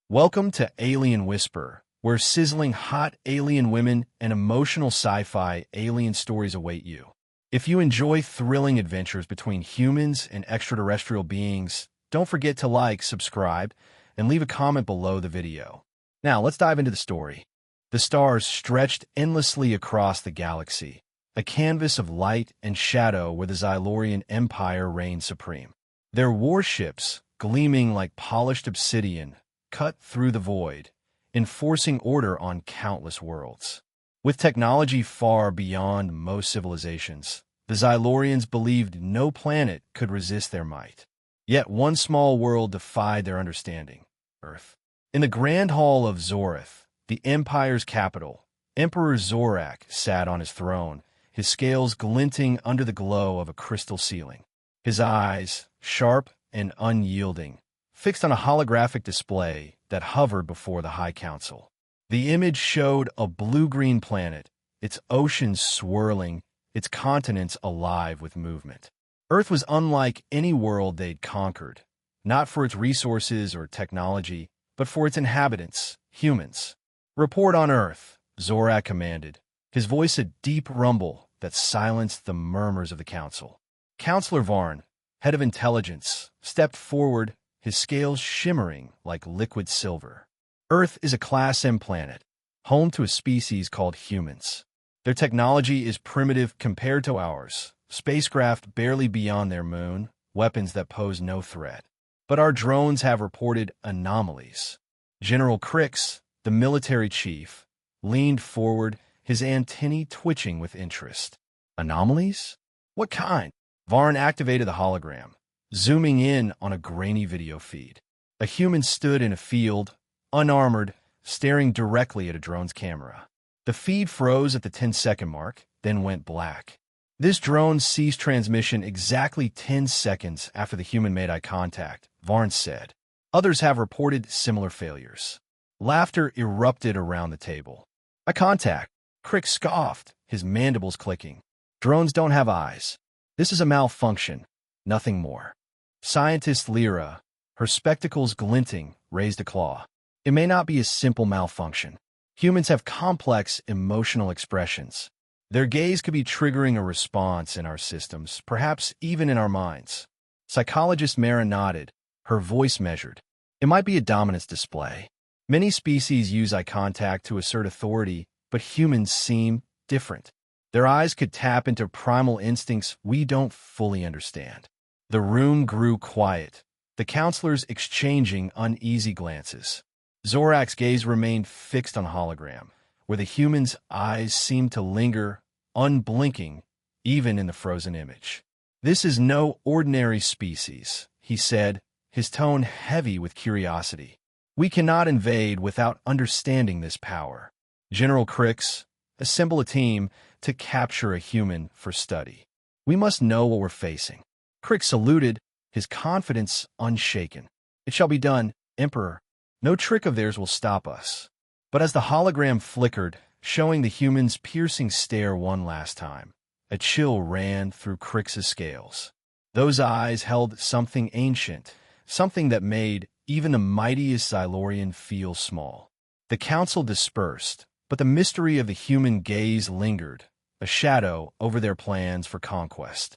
Welcome to Alien Whisper, where sizzling hot alien women and emotional sci-fi alien stories await you. If you enjoy thrilling adventures between humans and extraterrestrial beings, don't forget to like, subscribe, and leave a comment below the video. Now, let's dive into the story. The stars stretched endlessly across the galaxy, a canvas of light and shadow where the Xylorian Empire reigned supreme. Their warships, gleaming like polished obsidian, cut through the void, enforcing order on countless worlds. With technology far beyond most civilizations, the Xylorians believed no planet could resist their might. Yet one small world defied their understanding: Earth. In the Grand Hall of Zoreth, the Empire's capital, Emperor Zorak sat on his throne, his scales glinting under the glow of a crystal ceiling. His eyes, sharp and unyielding, fixed on a holographic display that hovered before the High Council. The image showed a blue-green planet, its oceans swirling, its continents alive with movement. Earth was unlike any world they'd conquered, not for its resources or technology, but for its inhabitants, humans. "Report on Earth," Zorak commanded, his voice a deep rumble that silenced the murmurs of the council. Counselor Varn, head of intelligence, stepped forward, his scales shimmering like liquid silver. "Earth is a Class M planet, home to a species called humans. Their technology is primitive compared to ours, spacecraft barely beyond their moon, weapons that pose no threat. But our drones have reported anomalies." General Crix, the military chief, leaned forward, his antennae twitching with interest. "Anomalies? What kind?" Varn activated the hologram, zooming in on a grainy video feed. A human stood in a field, unarmored, staring directly at a drone's camera. The feed froze at the 10-second mark, then went black. "This drone ceased transmission exactly 10 seconds after the human made eye contact," Varn said. "Others have reported similar failures." Laughter erupted around the table. "Eye contact," Crick scoffed, his mandibles clicking. "Drones don't have eyes. This is a malfunction, nothing more." Scientist Lyra, her spectacles glinting, raised a claw. "It may not be a simple malfunction. Humans have complex emotional expressions. Their gaze could be triggering a response in our systems, perhaps even in our minds." Psychologist Mara nodded, her voice measured. "It might be a dominance display. Many species use eye contact to assert authority, but humans seem different. Their eyes could tap into primal instincts we don't fully understand." The room grew quiet, the counselors exchanging uneasy glances. Zorak's gaze remained fixed on hologram, where the human's eyes seemed to linger, unblinking, even in the frozen image. "This is no ordinary species," he said, his tone heavy with curiosity. "We cannot invade without understanding this power. General Crix, assemble a team to capture a human for study. We must know what we're facing." Crick saluted, his confidence unshaken. "It shall be done, Emperor. No trick of theirs will stop us." But as the hologram flickered, showing the human's piercing stare one last time, a chill ran through Crix's scales. Those eyes held something ancient, something that made even the mightiest Xylorian feel small. The council dispersed, but the mystery of the human gaze lingered, a shadow over their plans for conquest.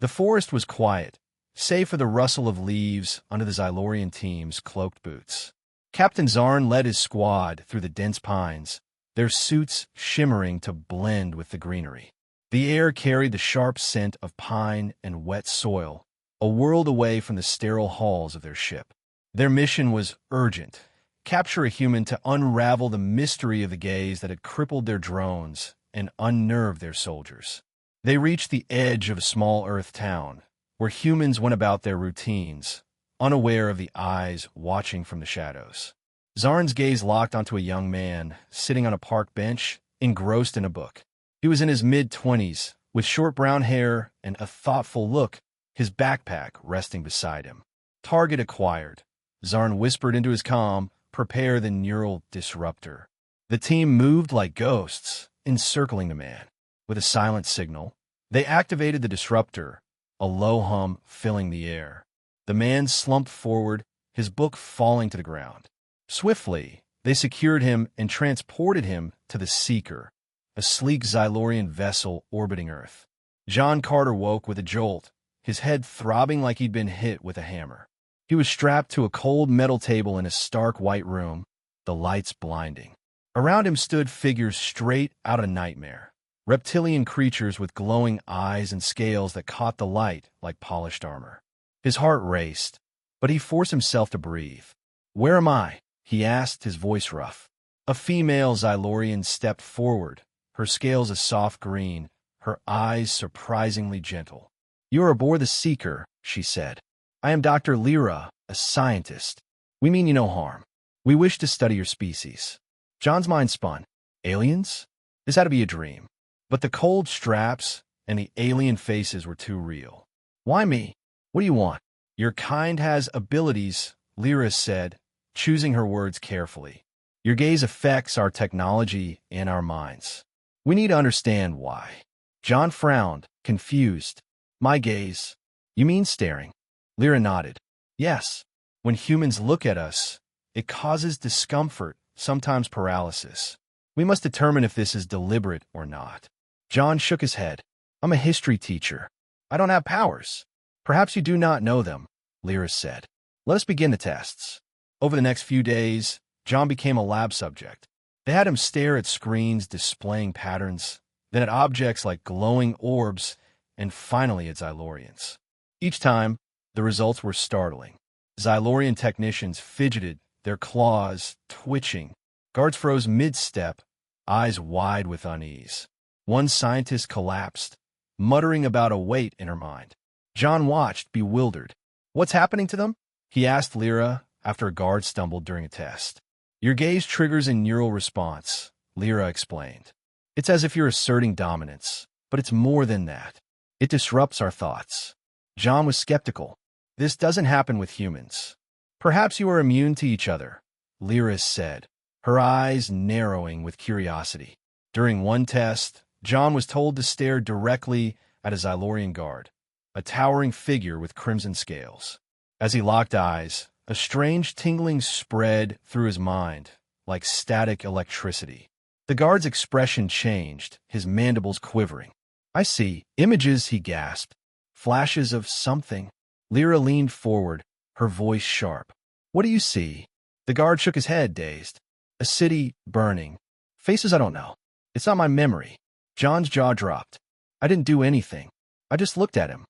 The forest was quiet, save for the rustle of leaves under the Xylorian team's cloaked boots. Captain Zarn led his squad through the dense pines, their suits shimmering to blend with the greenery. The air carried the sharp scent of pine and wet soil, a world away from the sterile halls of their ship. Their mission was urgent: capture a human to unravel the mystery of the gaze that had crippled their drones and unnerved their soldiers. They reached the edge of a small Earth town, where humans went about their routines, unaware of the eyes watching from the shadows. Zarn's gaze locked onto a young man sitting on a park bench, engrossed in a book. He was in his mid-20s, with short brown hair and a thoughtful look, his backpack resting beside him. "Target acquired," Zarn whispered into his comm. "Prepare the neural disruptor." The team moved like ghosts, encircling the man. With a silent signal, they activated the disruptor, a low hum filling the air. The man slumped forward, his book falling to the ground. Swiftly, they secured him and transported him to the Seeker, a sleek Xylorian vessel orbiting Earth. John Carter woke with a jolt, his head throbbing like he'd been hit with a hammer. He was strapped to a cold metal table in a stark white room, the lights blinding. Around him stood figures straight out of a nightmare, reptilian creatures with glowing eyes and scales that caught the light like polished armor. His heart raced, but he forced himself to breathe. "Where am I?" he asked, his voice rough. A female Xylorian stepped forward, her scales a soft green, her eyes surprisingly gentle. "You are aboard the Seeker," she said. "I am Dr. Lyra, a scientist. We mean you no harm. We wish to study your species." John's mind spun. Aliens? This had to be a dream. But the cold straps and the alien faces were too real. "Why me? What do you want?" "Your kind has abilities," Lyra said, choosing her words carefully. "Your gaze affects our technology and our minds. We need to understand why." John frowned, confused. "My gaze? You mean staring?" Lyra nodded. "Yes. When humans look at us, it causes discomfort, sometimes paralysis. We must determine if this is deliberate or not." John shook his head. "I'm a history teacher. I don't have powers." "Perhaps you do not know them," Lyra said. "Let us begin the tests." Over the next few days, John became a lab subject. They had him stare at screens displaying patterns, then at objects like glowing orbs, and finally at Xylorians. Each time, the results were startling. Xylorian technicians fidgeted, their claws twitching. Guards froze mid-step, eyes wide with unease. One scientist collapsed, muttering about a weight in her mind. John watched, bewildered. "What's happening to them?" he asked Lyra after a guard stumbled during a test. "Your gaze triggers a neural response," Lyra explained. "It's as if you're asserting dominance, but it's more than that. It disrupts our thoughts." John was skeptical. "This doesn't happen with humans." "Perhaps you are immune to each other," Lyra said, her eyes narrowing with curiosity. During one test, John was told to stare directly at a Xylorian guard, a towering figure with crimson scales. As he locked eyes, a strange tingling spread through his mind, like static electricity. The guard's expression changed, his mandibles quivering. "I see images," he gasped. "Flashes of something." Lyra leaned forward, her voice sharp. "What do you see?" The guard shook his head, dazed. "A city burning. Faces I don't know. It's not my memory." John's jaw dropped. "I didn't do anything. I just looked at him."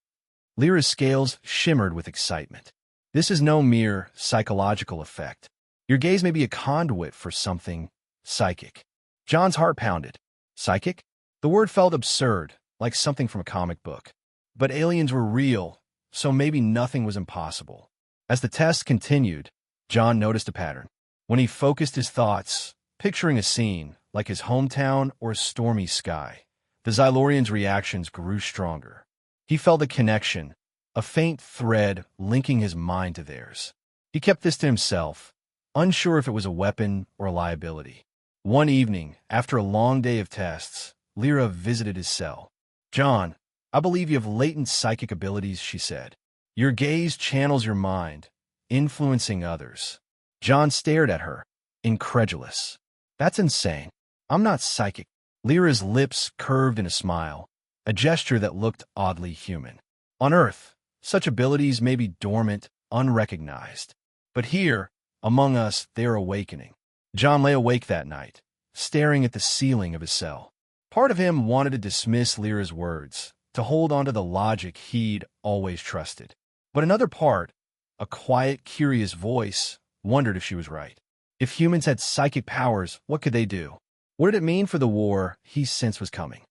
Lyra's scales shimmered with excitement. "This is no mere psychological effect. Your gaze may be a conduit for something psychic." John's heart pounded. Psychic? The word felt absurd, like something from a comic book. But aliens were real, so maybe nothing was impossible. As the test continued, John noticed a pattern. When he focused his thoughts, picturing a scene, like his hometown or a stormy sky, the Xylorian's reactions grew stronger. He felt a connection, a faint thread linking his mind to theirs. He kept this to himself, unsure if it was a weapon or a liability. One evening, after a long day of tests, Lyra visited his cell. "John, I believe you have latent psychic abilities," she said. "Your gaze channels your mind, influencing others." John stared at her, incredulous. "That's insane. I'm not psychic." Lyra's lips curved in a smile, a gesture that looked oddly human. On Earth, such abilities may be dormant, unrecognized. But here, among us, they are awakening. John lay awake that night, staring at the ceiling of his cell. Part of him wanted to dismiss Lyra's words, to hold on to the logic he'd always trusted. But another part, a quiet, curious voice, wondered if she was right. If humans had psychic powers, what could they do? What did it mean for the war he sensed was coming?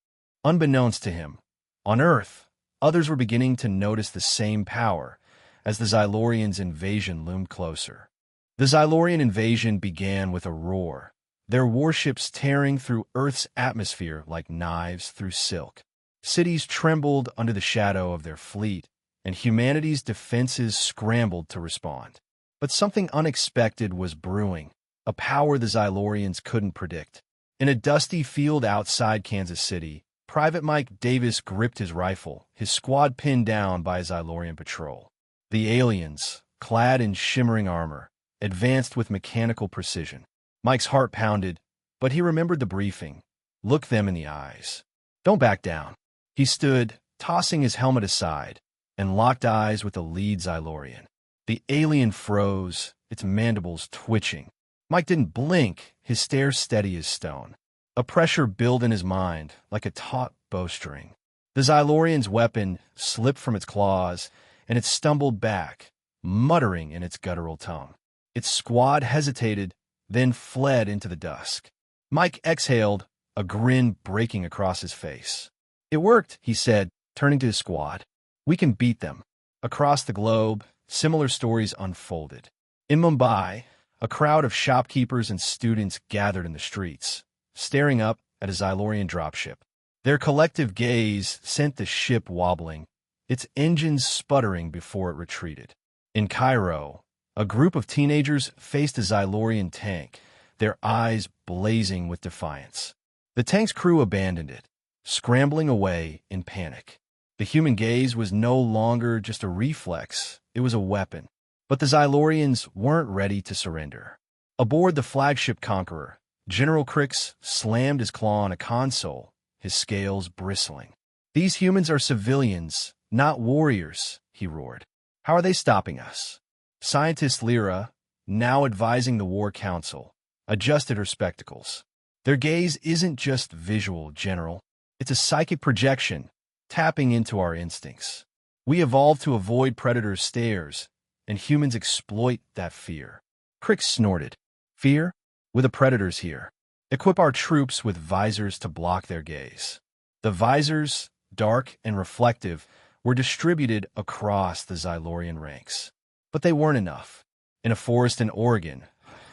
Unbeknownst to him, on Earth, others were beginning to notice the same power as the Xylorians' invasion loomed closer. The Xylorian invasion began with a roar, their warships tearing through Earth's atmosphere like knives through silk. Cities trembled under the shadow of their fleet, and humanity's defenses scrambled to respond. But something unexpected was brewing, a power the Xylorians couldn't predict. In a dusty field outside Kansas City, Private Mike Davis gripped his rifle, his squad pinned down by a Xylorian patrol. The aliens, clad in shimmering armor, advanced with mechanical precision. Mike's heart pounded, but he remembered the briefing. Look them in the eyes. Don't back down. He stood, tossing his helmet aside, and locked eyes with the lead Xylorian. The alien froze, its mandibles twitching. Mike didn't blink, his stare steady as stone. A pressure built in his mind, like a taut bowstring. The Xylorian's weapon slipped from its claws, and it stumbled back, muttering in its guttural tongue. Its squad hesitated, then fled into the dusk. Mike exhaled, a grin breaking across his face. It worked, he said, turning to his squad. We can beat them. Across the globe, similar stories unfolded. In Mumbai, a crowd of shopkeepers and students gathered in the streets, staring up at a Xylorian dropship. Their collective gaze sent the ship wobbling, its engines sputtering before it retreated. In Cairo, a group of teenagers faced a Xylorian tank, their eyes blazing with defiance. The tank's crew abandoned it, scrambling away in panic. The human gaze was no longer just a reflex, it was a weapon. But the Xylorians weren't ready to surrender. Aboard the flagship Conqueror, General Crix slammed his claw on a console, his scales bristling. These humans are civilians, not warriors, he roared. How are they stopping us? Scientist Lyra, now advising the War Council, adjusted her spectacles. Their gaze isn't just visual, General. It's a psychic projection, tapping into our instincts. We evolved to avoid predators' stares, and humans exploit that fear. Crix snorted. Fear? With the predators here. Equip our troops with visors to block their gaze. The visors, dark and reflective, were distributed across the Xylorian ranks. But they weren't enough. In a forest in Oregon,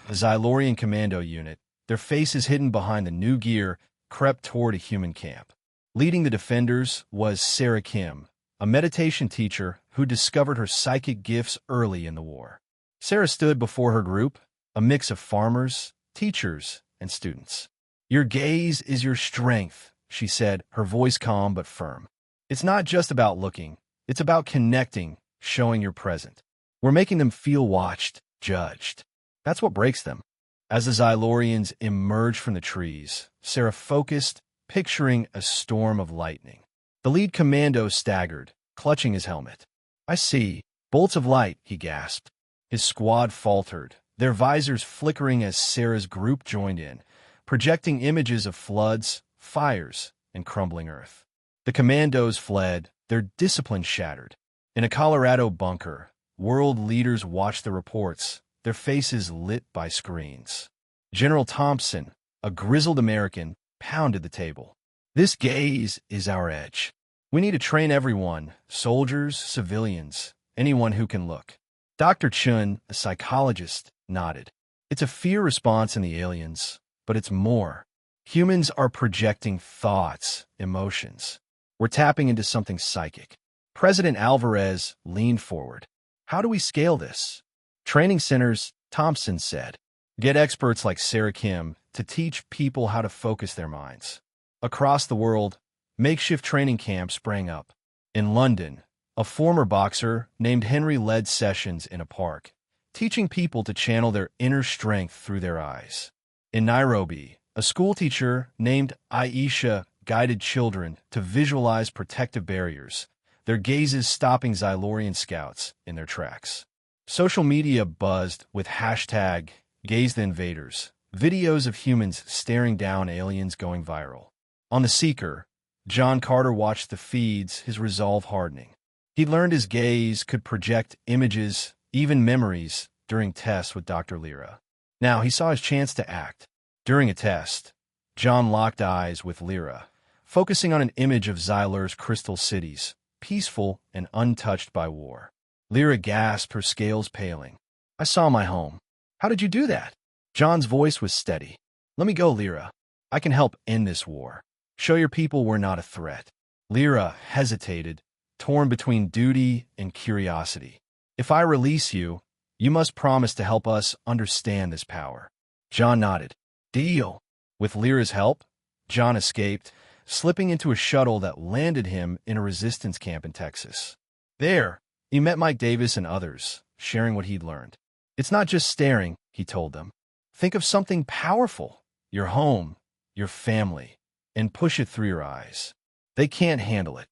the Xylorian commando unit, their faces hidden behind the new gear, crept toward a human camp. Leading the defenders was Sarah Kim, a meditation teacher who discovered her psychic gifts early in the war. Sarah stood before her group, a mix of farmers, teachers, and students. Your gaze is your strength, she said, her voice calm but firm. It's not just about looking, it's about connecting, showing you're present. We're making them feel watched, judged. That's what breaks them. As the Xylorians emerged from the trees, Sarah focused, picturing a storm of lightning. The lead commando staggered, clutching his helmet. I see. Bolts of light, he gasped. His squad faltered, their visors flickering as Sarah's group joined in, projecting images of floods, fires, and crumbling earth. The commandos fled, their discipline shattered. In a Colorado bunker, world leaders watched the reports, their faces lit by screens. General Thompson, a grizzled American, pounded the table. This gaze is our edge. We need to train everyone, soldiers, civilians, anyone who can look. Dr. Chun, a psychologist, nodded. It's a fear response in the aliens, but it's more. Humans are projecting thoughts, emotions. We're tapping into something psychic. President Alvarez leaned forward. How do we scale this? Training centers, Thompson said. Get experts like Sarah Kim to teach people how to focus their minds. Across the world, makeshift training camps sprang up. In London, a former boxer named Henry led sessions in a park, teaching people to channel their inner strength through their eyes. In Nairobi, a schoolteacher named Aisha guided children to visualize protective barriers, their gazes stopping Xylorian scouts in their tracks. Social media buzzed with hashtag #GazeTheInvaders, videos of humans staring down aliens going viral. On the Seeker, John Carter watched the feeds, his resolve hardening. He learned his gaze could project images, even memories, during tests with Dr. Lyra. Now he saw his chance to act. During a test, John locked eyes with Lyra, focusing on an image of Xylor's crystal cities, peaceful and untouched by war. Lyra gasped, her scales paling. I saw my home. How did you do that? John's voice was steady. Let me go, Lyra. I can help end this war. Show your people we're not a threat. Lyra hesitated, torn between duty and curiosity. If I release you, you must promise to help us understand this power. John nodded. Deal. With Lyra's help, John escaped, slipping into a shuttle that landed him in a resistance camp in Texas. There, he met Mike Davis and others, sharing what he'd learned. It's not just staring, he told them. Think of something powerful, your home, your family, and push it through your eyes. They can't handle it.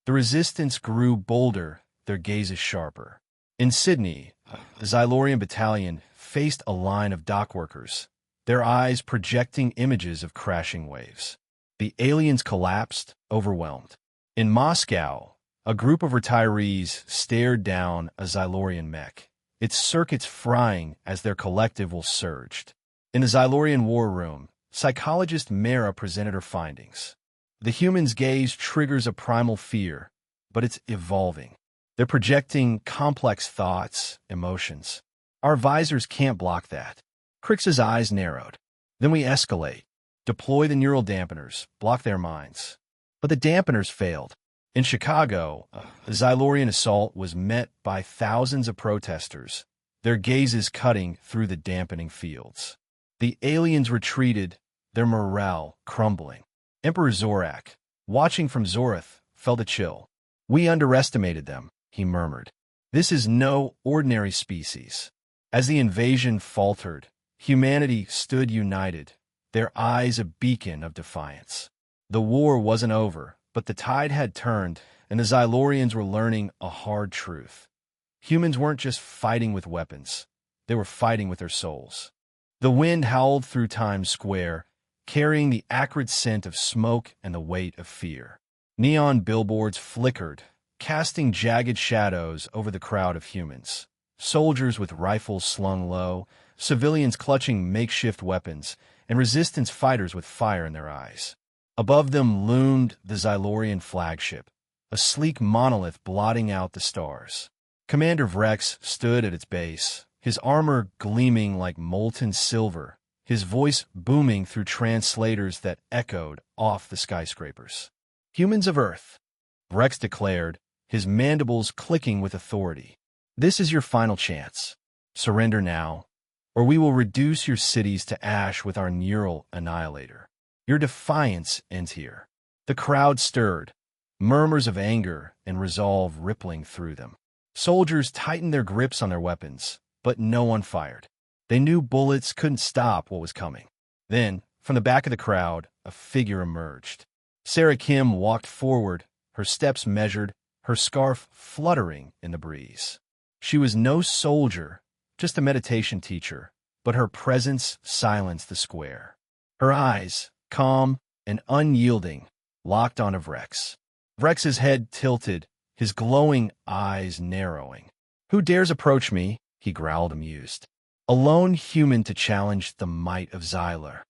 The resistance grew bolder, their gazes sharper. In Sydney, the Xylorian battalion faced a line of dockworkers, their eyes projecting images of crashing waves. The aliens collapsed, overwhelmed. In Moscow, a group of retirees stared down a Xylorian mech, its circuits frying as their collective will surged. In the Xylorian war room, psychologist Mara presented her findings. The human's gaze triggers a primal fear, but it's evolving. They're projecting complex thoughts, emotions. Our visors can't block that. Crix's eyes narrowed. Then we escalate. Deploy the neural dampeners, block their minds. But the dampeners failed. In Chicago, the Xylorian assault was met by thousands of protesters, their gazes cutting through the dampening fields. The aliens retreated, their morale crumbling. Emperor Zorak, watching from Zorath, felt a chill. We underestimated them, he murmured. This is no ordinary species. As the invasion faltered, humanity stood united, their eyes a beacon of defiance. The war wasn't over, but the tide had turned, and the Xylorians were learning a hard truth. Humans weren't just fighting with weapons. They were fighting with their souls. The wind howled through Times Square, carrying the acrid scent of smoke and the weight of fear. Neon billboards flickered, casting jagged shadows over the crowd of humans. Soldiers with rifles slung low, civilians clutching makeshift weapons, and resistance fighters with fire in their eyes. Above them loomed the Xylorian flagship, a sleek monolith blotting out the stars. Commander Vrex stood at its base, his armor gleaming like molten silver, his voice booming through translators that echoed off the skyscrapers. Humans of Earth, Vrex declared, his mandibles clicking with authority. This is your final chance. Surrender now, or we will reduce your cities to ash with our neural annihilator. Your defiance ends here. The crowd stirred, murmurs of anger and resolve rippling through them. Soldiers tightened their grips on their weapons, but no one fired. They knew bullets couldn't stop what was coming. Then, from the back of the crowd, a figure emerged. Sarah Kim walked forward, her steps measured, her scarf fluttering in the breeze. She was no soldier, just a meditation teacher, but her presence silenced the square. Her eyes, calm and unyielding, locked onto Vrex. Vrex's head tilted, his glowing eyes narrowing. "Who dares approach me?" he growled, amused. "A lone human to challenge the might of Xylar."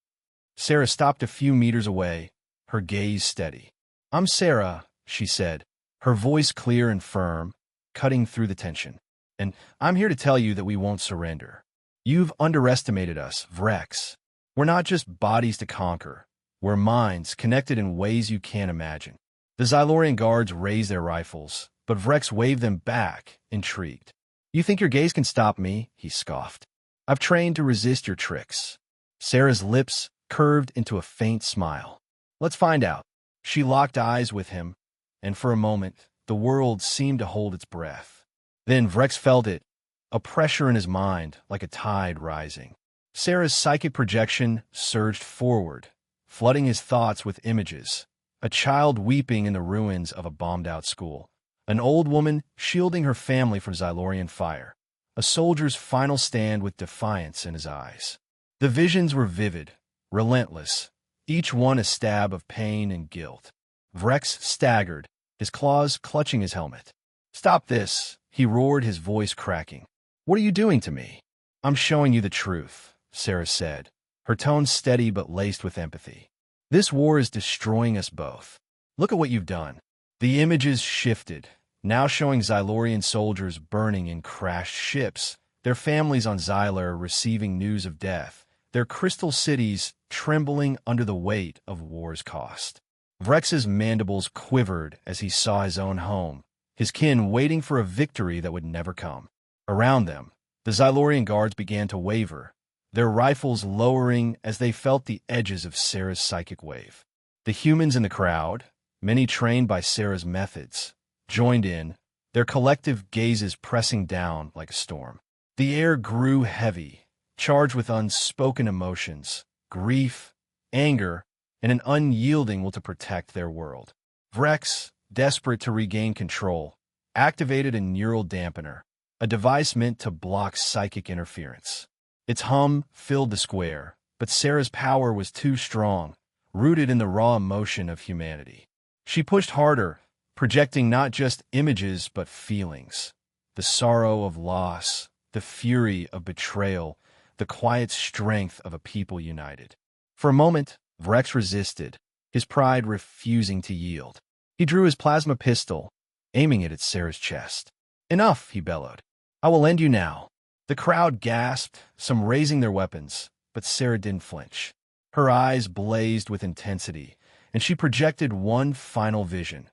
Sarah stopped a few meters away, her gaze steady. "I'm Sarah," she said, her voice clear and firm, cutting through the tension. "And I'm here to tell you that we won't surrender. You've underestimated us, Vrex. We're not just bodies to conquer. We're minds connected in ways you can't imagine." The Xylorian guards raised their rifles, but Vrex waved them back, intrigued. "You think your gaze can stop me?" he scoffed. "I've trained to resist your tricks." Sarah's lips curved into a faint smile. "Let's find out." She locked eyes with him, and for a moment, the world seemed to hold its breath. Then Vrex felt it, a pressure in his mind like a tide rising. Sarah's psychic projection surged forward, flooding his thoughts with images. A child weeping in the ruins of a bombed-out school. An old woman shielding her family from Xylorian fire. A soldier's final stand with defiance in his eyes. The visions were vivid, relentless, each one a stab of pain and guilt. Vrex staggered, his claws clutching his helmet. "Stop this," he roared, his voice cracking. "What are you doing to me?" "I'm showing you the truth," Sarah said, her tone steady but laced with empathy. "This war is destroying us both. Look at what you've done." The images shifted, now showing Xylorian soldiers burning in crashed ships, their families on Xylar receiving news of death, their crystal cities trembling under the weight of war's cost. Vrex's mandibles quivered as he saw his own home, his kin waiting for a victory that would never come. Around them, the Xylorian guards began to waver, their rifles lowering as they felt the edges of Sarah's psychic wave. The humans in the crowd, many trained by Sarah's methods, joined in, their collective gazes pressing down like a storm. The air grew heavy, charged with unspoken emotions, grief, anger, and an unyielding will to protect their world. Vrex, desperate to regain control, activated a neural dampener, a device meant to block psychic interference. Its hum filled the square, but Sarah's power was too strong, rooted in the raw emotion of humanity. She pushed harder, projecting not just images but feelings. The sorrow of loss, the fury of betrayal, the quiet strength of a people united. For a moment, Vrex resisted, his pride refusing to yield. He drew his plasma pistol, aiming it at Sarah's chest. "Enough," he bellowed. "I will end you now." The crowd gasped, some raising their weapons, but Sarah didn't flinch. Her eyes blazed with intensity, and she projected one final vision.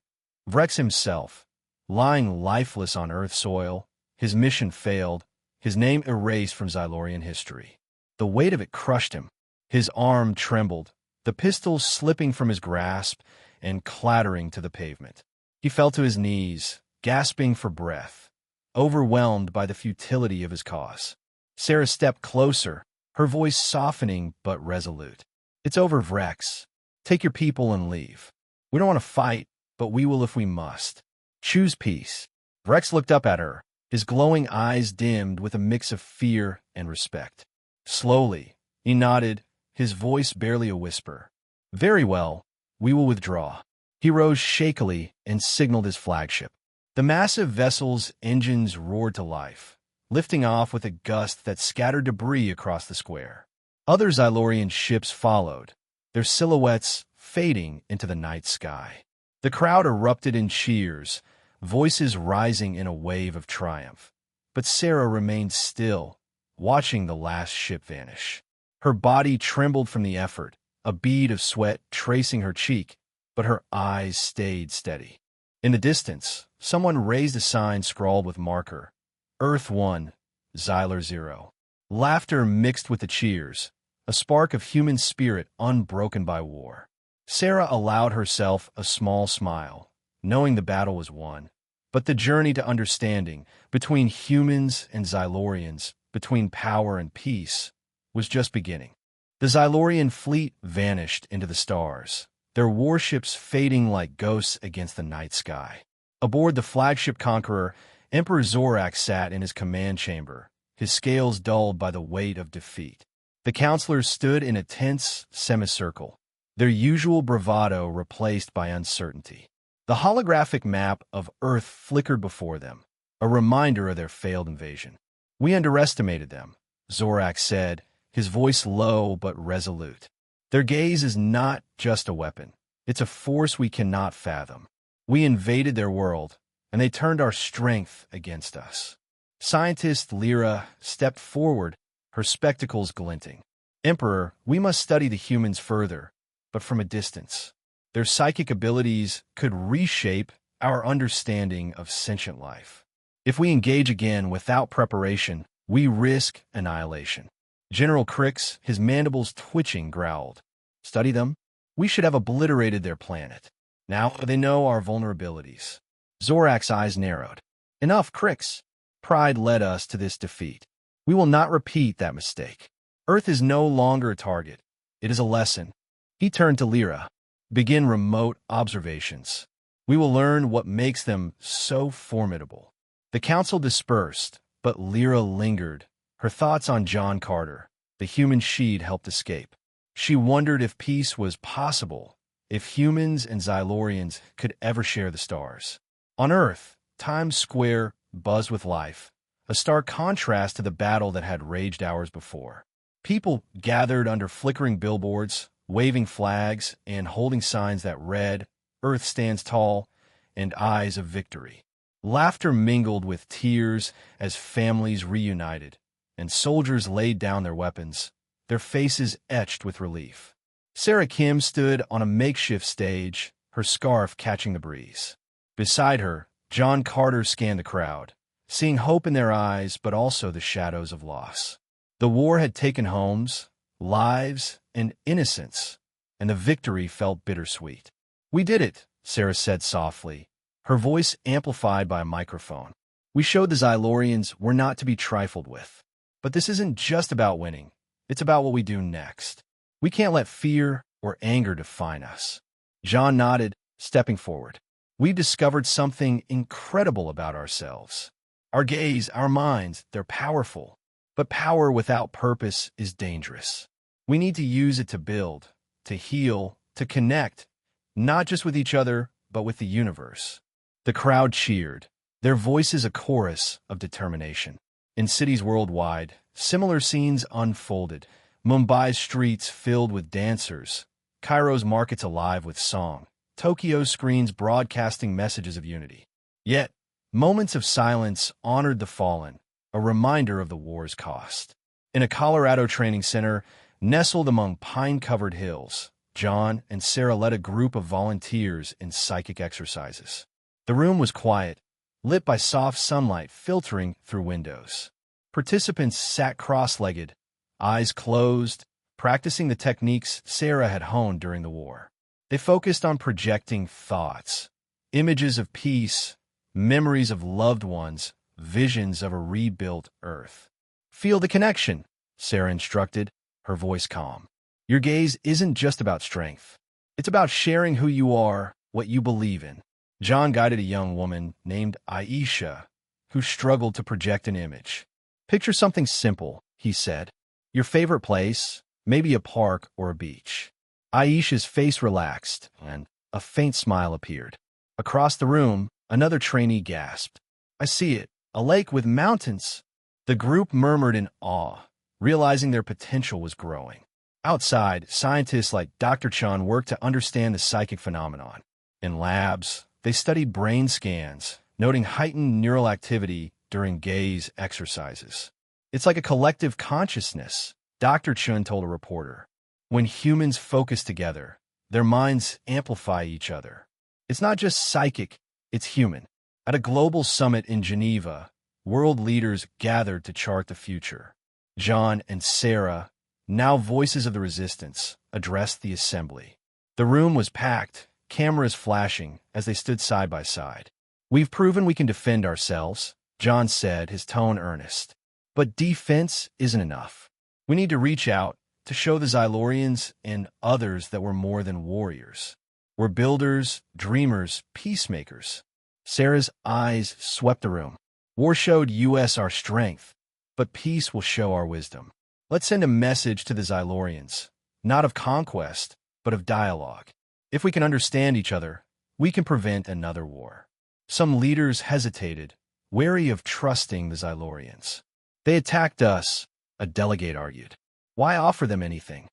Vrex himself, lying lifeless on Earth soil, his mission failed, his name erased from Xylorian history. The weight of it crushed him. His arm trembled, the pistol slipping from his grasp and clattering to the pavement. He fell to his knees, gasping for breath, overwhelmed by the futility of his cause. Sarah stepped closer, her voice softening but resolute. "It's over, Vrex. Take your people and leave. We don't want to fight, but we will if we must. Choose peace." Vrex looked up at her, his glowing eyes dimmed with a mix of fear and respect. Slowly, he nodded, his voice barely a whisper. "Very well, we will withdraw." He rose shakily and signaled his flagship. The massive vessel's engines roared to life, lifting off with a gust that scattered debris across the square. Other Xylorian ships followed, their silhouettes fading into the night sky. The crowd erupted in cheers, voices rising in a wave of triumph. But Sarah remained still, watching the last ship vanish. Her body trembled from the effort, a bead of sweat tracing her cheek, but her eyes stayed steady. In the distance, someone raised a sign scrawled with marker, "Earth 1, Xyler 0. Laughter mixed with the cheers, a spark of human spirit unbroken by war. Sarah allowed herself a small smile, knowing the battle was won. But the journey to understanding, between humans and Xylorians, between power and peace, was just beginning. The Xylorian fleet vanished into the stars, their warships fading like ghosts against the night sky. Aboard the flagship Conqueror, Emperor Zorak sat in his command chamber, his scales dulled by the weight of defeat. The counselors stood in a tense semicircle, their usual bravado replaced by uncertainty. The holographic map of Earth flickered before them, a reminder of their failed invasion. "We underestimated them," Zorak said, his voice low but resolute. "Their gaze is not just a weapon. It's a force we cannot fathom. We invaded their world, and they turned our strength against us." Scientist Lyra stepped forward, her spectacles glinting. "Emperor, we must study the humans further, but from a distance. Their psychic abilities could reshape our understanding of sentient life. If we engage again without preparation, we risk annihilation." General Crix, his mandibles twitching, growled. "Study them? We should have obliterated their planet. Now they know our vulnerabilities." Zorak's eyes narrowed. "Enough, Crix. Pride led us to this defeat. We will not repeat that mistake. Earth is no longer a target. It is a lesson." He turned to Lyra. "Begin remote observations. We will learn what makes them so formidable." The council dispersed, but Lyra lingered, her thoughts on John Carter, the human she'd helped escape. She wondered if peace was possible, if humans and Xylorians could ever share the stars. On Earth, Times Square buzzed with life, a stark contrast to the battle that had raged hours before. People gathered under flickering billboards, waving flags and holding signs that read, "Earth stands tall," and "Eyes of Victory." Laughter mingled with tears as families reunited, and soldiers laid down their weapons, their faces etched with relief. Sarah Kim stood on a makeshift stage, her scarf catching the breeze. Beside her, John Carter scanned the crowd, seeing hope in their eyes but also the shadows of loss. The war had taken homes, lives, and innocence, and the victory felt bittersweet. "We did it," Sarah said softly, her voice amplified by a microphone. We showed the Xylorians were not to be trifled with. But this isn't just about winning. It's about what we do next. We can't let fear or anger define us. John nodded, stepping forward. We've discovered something incredible about ourselves. Our gaze, our minds, they're powerful. But power without purpose is dangerous. We need to use it to build, to heal, to connect, not just with each other, but with the universe. The crowd cheered, their voices a chorus of determination. In cities worldwide, similar scenes unfolded. Mumbai's streets filled with dancers, Cairo's markets alive with song, Tokyo's screens broadcasting messages of unity. Yet, moments of silence honored the fallen, a reminder of the war's cost. In a Colorado training center, nestled among pine-covered hills, John and Sarah led a group of volunteers in psychic exercises. The room was quiet, lit by soft sunlight filtering through windows. Participants sat cross-legged, eyes closed, practicing the techniques Sarah had honed during the war. They focused on projecting thoughts, images of peace, memories of loved ones, visions of a rebuilt Earth. Feel the connection, Sarah instructed, her voice calm. Your gaze isn't just about strength. It's about sharing who you are, what you believe in. John guided a young woman named Aisha, who struggled to project an image. Picture something simple, he said. Your favorite place, maybe a park or a beach. Aisha's face relaxed, and a faint smile appeared. Across the room, another trainee gasped. I see it, a lake with mountains. The group murmured in awe, realizing their potential was growing. Outside, scientists like Dr. Chun worked to understand the psychic phenomenon. In labs, they studied brain scans, noting heightened neural activity during gaze exercises. It's like a collective consciousness, Dr. Chun told a reporter. When humans focus together, their minds amplify each other. It's not just psychic, it's human. At a global summit in Geneva, world leaders gathered to chart the future. John and Sarah, now voices of the resistance, addressed the assembly. The room was packed, cameras flashing as they stood side by side. We've proven we can defend ourselves, John said, his tone earnest. But defense isn't enough. We need to reach out to show the Xylorians and others that we're more than warriors. We're builders, dreamers, peacemakers. Sarah's eyes swept the room. War showed us our strength, but peace will show our wisdom. Let's send a message to the Xylorians, not of conquest, but of dialogue. If we can understand each other, we can prevent another war. Some leaders hesitated, wary of trusting the Xylorians. They attacked us, a delegate argued. Why offer them anything?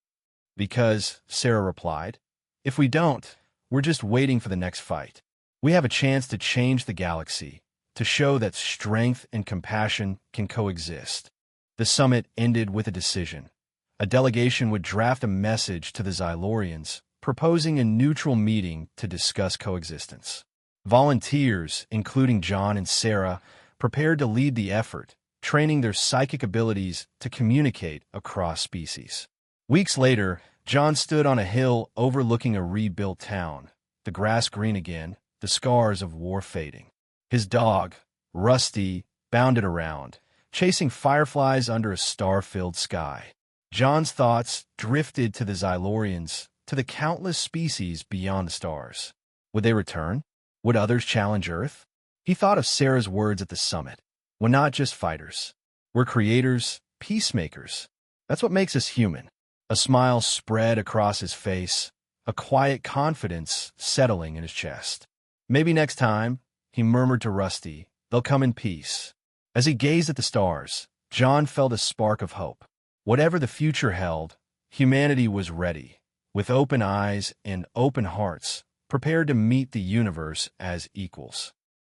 Because, Sarah replied, if we don't, we're just waiting for the next fight. We have a chance to change the galaxy, to show that strength and compassion can coexist. The summit ended with a decision. A delegation would draft a message to the Xylorians, proposing a neutral meeting to discuss coexistence. Volunteers, including John and Sarah, prepared to lead the effort, training their psychic abilities to communicate across species. Weeks later, John stood on a hill overlooking a rebuilt town, the grass green again, the scars of war fading. His dog, Rusty, bounded around, chasing fireflies under a star-filled sky. John's thoughts drifted to the Xylorians, to the countless species beyond the stars. Would they return? Would others challenge Earth? He thought of Sarah's words at the summit. We're not just fighters. We're creators, peacemakers. That's what makes us human. A smile spread across his face, a quiet confidence settling in his chest. Maybe next time, he murmured to Rusty, they'll come in peace. As he gazed at the stars, John felt a spark of hope. Whatever the future held, humanity was ready, with open eyes and open hearts, prepared to meet the universe as equals.